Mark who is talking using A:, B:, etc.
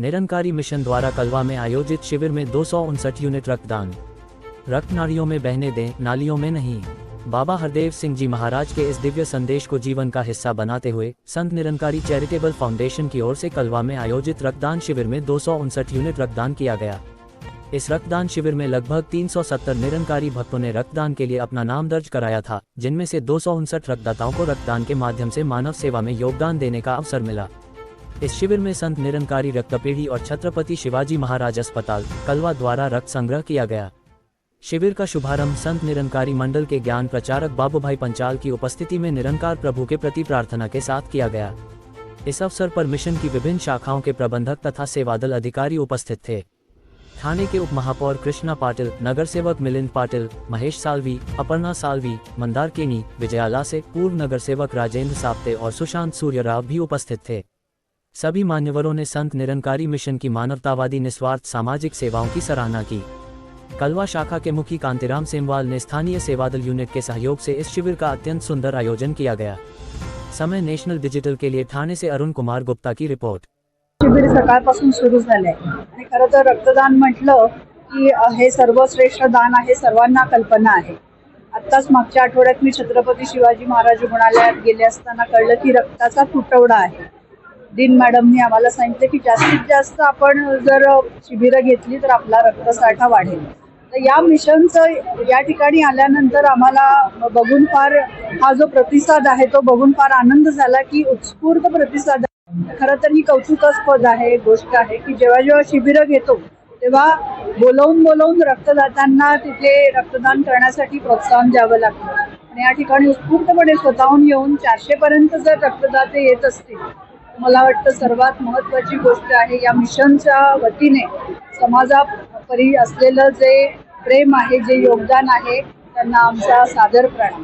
A: Nirankari mission द्वारा कलवा में आयोजित शिविर में 259 यूनिट रक्तदान। रक्त नालियों में बहने दें, नालियों में नहीं। बाबा हरदेव सिंह जी महाराज के इस दिव्य संदेश को जीवन का हिस्सा बनाते हुए संत निरंकारी चैरिटेबल फाउंडेशन की ओर से कलवा में आयोजित रक्तदान शिविर में 259 यूनिट रक्तदान किया गया। इस रक्तदान शिविर में लगभग 370 निरंकारी भक्तों ने रक्तदान के लिए अपना नाम दर्ज कराया था, जिनमें से 259 रक्तदाताओं को रक्तदान के माध्यम से मानव सेवा में योगदान देने का अवसर मिला। इस शिविर में संत निरंकारी रक्तपेढ़ी और छत्रपति शिवाजी महाराज अस्पताल कलवा द्वारा रक्त संग्रह किया गया। शिविर का शुभारंभ संत निरंकारी मंडल के ज्ञान प्रचारक बाबूभाई पंचाल की उपस्थिति में निरंकार प्रभु के प्रति प्रार्थना के साथ किया गया। इस अवसर पर मिशन की विभिन्न शाखाओं के प्रबंधक तथा सेवादल अधिकारी उपस्थित थे। थाने के उप महापौर कृष्णा पाटिल, नगर सेवक मिलिंद पाटिल, महेश सालवी, अपर्णा सालवी, मंदार केनी, विजयाला से पूर्व नगर सेवक राजेंद्र साप्ते और सुशांत सूर्यराव भी उपस्थित थे। सभी मान्यवरों ने संत निरंकारी मिशन की मानवतावादी निस्वार्थ सामाजिक सेवाओं की सराहना की। कलवा शाखा के मुखी कांतिराम सेमवाल ने स्थानीय सेवादल यूनिट के सहयोग से इस शिविर का अत्यंत सुंदर आयोजन किया गया। समय नेशनल डिजिटल के लिए ठाणे से अरुण कुमार गुप्ता की रिपोर्ट।
B: शिबिर सकाळपासून सुरू झाले आणि खरं तर रक्तदान म्हटलं की हे सर्वश्रेष्ठ दान आहे, सर्वांना कल्पना आहे। आत्ताच मागच्या आठवड्यात मी छत्रपती शिवाजी महाराज रुग्णालयात गेले असताना कळलं की रक्ताचा तुटवडा आहे। डीन मॅडमनी आम्हाला सांगितलं की जास्तीत जास्त आपण जर शिबिरं घेतली तर आपला रक्तसाठा वाढेल। तर या मिशनचं या ठिकाणी आल्यानंतर आम्हाला बघून फार हा जो प्रतिसाद आहे तो बघून फार आनंद झाला की उत्स्फूर्त प्रतिसाद। खरं तर ही कौतुकास्पद आहे गोष्ट आहे की जेव्हा जेव्हा शिबिरं घेतो तेव्हा बोलवून रक्तदात्यांना तिथे रक्तदान करण्यासाठी प्रोत्साहन द्यावं लागतं आणि या ठिकाणी उत्स्फूर्तपणे स्वतःहून येऊन 400 पर्यंत जर रक्तदाते येत असतील, मला वाटतं सर्वात महत्त्वाची गोष्ट आहे या मिशनच्या वतीने समाजापरी असलेलं जे प्रेम आहे, जे योगदान आहे, त्यांना आमचा सादर प्रणाम।